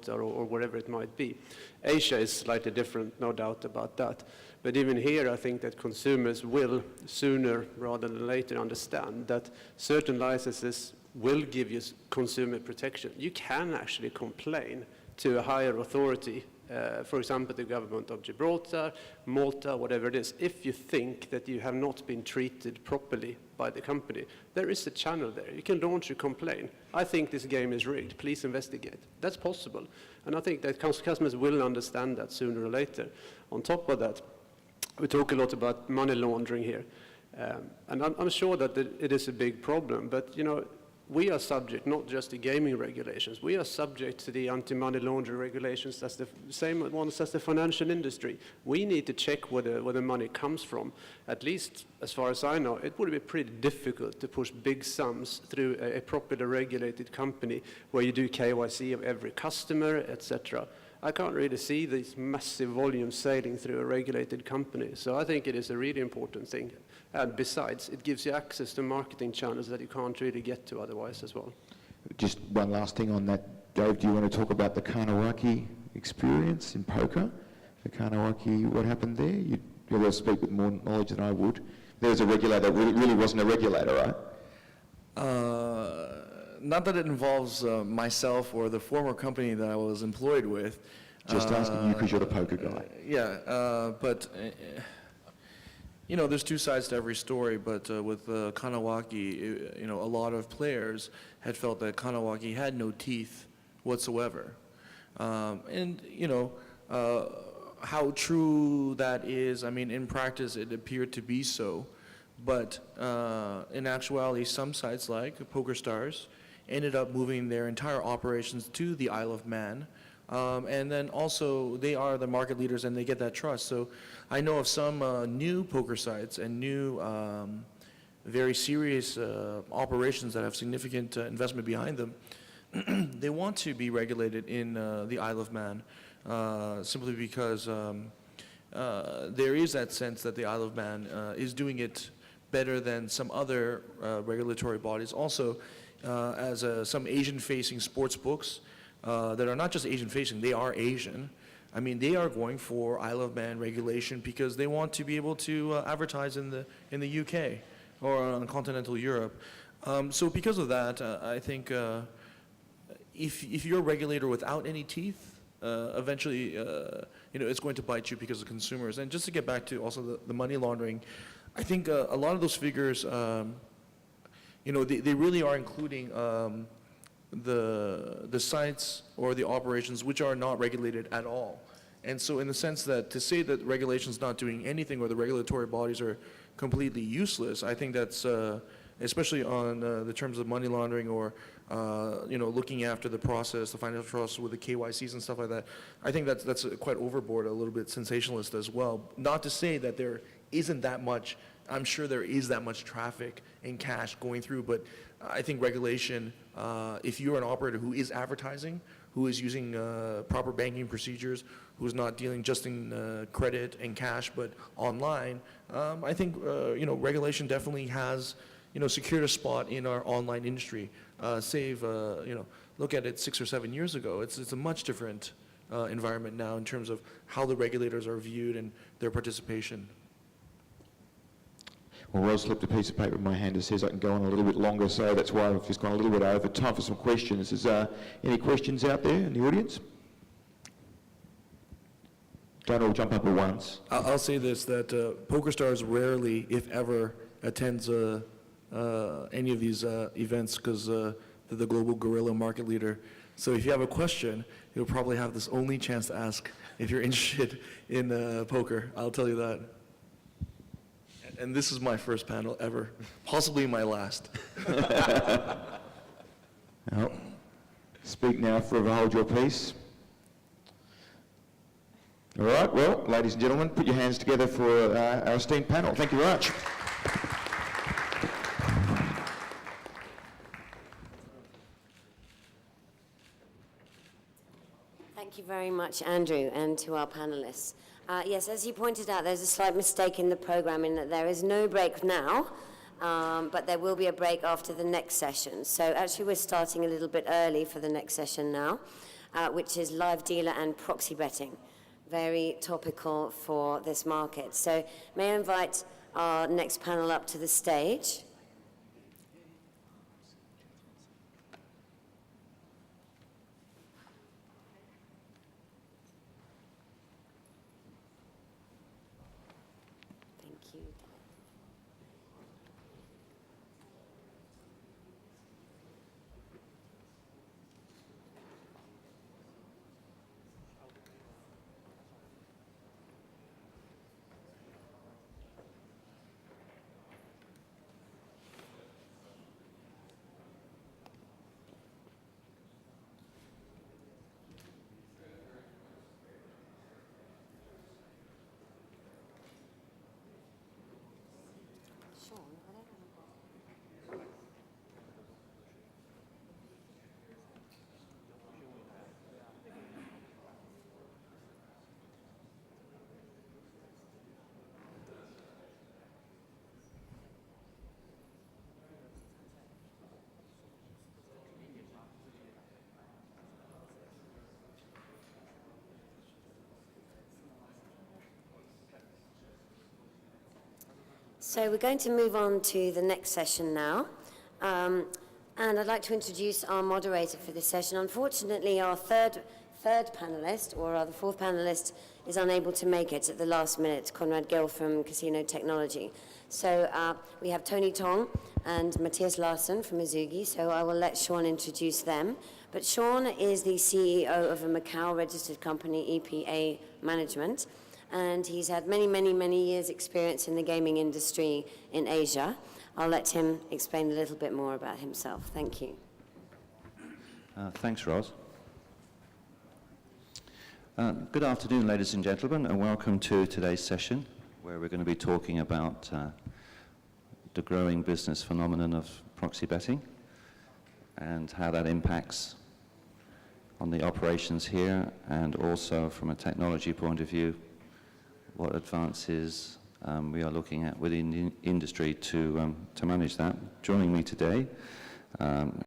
Gibraltar or wherever it might be. Asia is slightly different, no doubt about that. But even here, I think that consumers will sooner rather than later understand that certain licenses will give you consumer protection. You can actually complain to a higher authority, for example, the government of Gibraltar, Malta, whatever it is, if you think that you have not been treated properly by the company. There is a channel there. You can launch a complaint. I think this game is rigged. Please investigate. That's possible. And I think that customers will understand that sooner or later. On top of that, we talk a lot about money laundering here. And I'm sure that it is a big problem, but you know, we are subject not just to gaming regulations, we are subject to the anti-money laundering regulations. That's the same ones as the financial industry. We need to check where the money comes from. At least, as far as I know, it would be pretty difficult to push big sums through a properly regulated company where you do KYC of every customer, etc. I can't really see these massive volumes sailing through a regulated company. So I think it is a really important thing. And besides, it gives you access to marketing channels that you can't really get to otherwise as well. Just one last thing on that, Dave, do you want to talk about the Kanawaki experience in poker? The Kanawaki, what happened there? You'd be able to speak with more knowledge than I would. There was a regulator, it really wasn't a regulator, right? Not that it involves myself or the former company that I was employed with. Just asking you because you're the poker guy. But you know, there's two sides to every story, but with Kanawaki, you know, a lot of players had felt that Kanawaki had no teeth whatsoever. And, you know, how true that is, I mean, in practice, it appeared to be so. But in actuality, some sites like PokerStars ended up moving their entire operations to the Isle of Man. And then also they are the market leaders and they get that trust. So I know of some new poker sites and new very serious operations that have significant investment behind them. They want to be regulated in the Isle of Man simply because there is that sense that the Isle of Man is doing it better than some other regulatory bodies. Also, as some Asian-facing sports books that are not just Asian-facing, they are Asian. I mean, they are going for Isle of Man regulation because they want to be able to advertise in the UK or on continental Europe. So because of that, I think if you're a regulator without any teeth, eventually, you know, it's going to bite you because of consumers. And just to get back to also the money laundering, I think a lot of those figures, you know, they really are including the sites or the operations which are not regulated at all. And so in the sense that to say that regulation's not doing anything or the regulatory bodies are completely useless, I think that's, especially on the terms of money laundering or, you know, looking after the process, the financial process with the KYCs and stuff like that, I think that's quite overboard, a little bit sensationalist as well. Not to say that there isn't that much, I'm sure there is that much traffic and cash going through, but I think regulation, if you're an operator who is advertising, who is using proper banking procedures, who's not dealing just in credit and cash, but online, I think, you know, regulation definitely has, you know, secured a spot in our online industry. You know, look at it 6 or 7 years ago. It's a much different environment now in terms of how the regulators are viewed and their participation. Well, Ros slipped a piece of paper in my hand that says I can go on a little bit longer, so that's why I've just gone a little bit over. Time for some questions. Is any questions out there in the audience? Don't all jump up at once. I'll say this, that PokerStars rarely, if ever, attends any of these events because they're the global guerrilla market leader. So if you have a question, you'll probably have this only chance to ask if you're interested in poker. I'll tell you that. And this is my first panel ever, possibly my last. Well, speak now, forever hold your peace. All right, well, ladies and gentlemen, put your hands together for our esteemed panel. Thank you very much. Thank you very much, Andrew, and to our panelists. Yes, as you pointed out, there's a slight mistake in the program in that there is no break now, but there will be a break after the next session. So actually we're starting a little bit early for the next session now. which is live dealer and proxy betting. Very topical for this market. So may I invite our next panel up to the stage. Thank you. Sean, whatever. So we're going to move on to the next session now. And I'd like to introduce our moderator for this session. Unfortunately, our third panelist, or our fourth panelist, is unable to make it at the last minute, Conrad Gill from Casino Technology. So we have Tony Tong and Matthias Larsson from Azugi, so I will let Sean introduce them. But Sean is the CEO of a Macau-registered company, EPA Management, and he's had many, many, many years' experience in the gaming industry in Asia. I'll let him explain a little bit more about himself. Thank you. Thanks, Ros. Good afternoon, ladies and gentlemen, and welcome to today's session, where we're going to be talking about the growing business phenomenon of proxy betting and how that impacts on the operations here, and also from a technology point of view, what advances we are looking at within the industry to manage that. Joining me today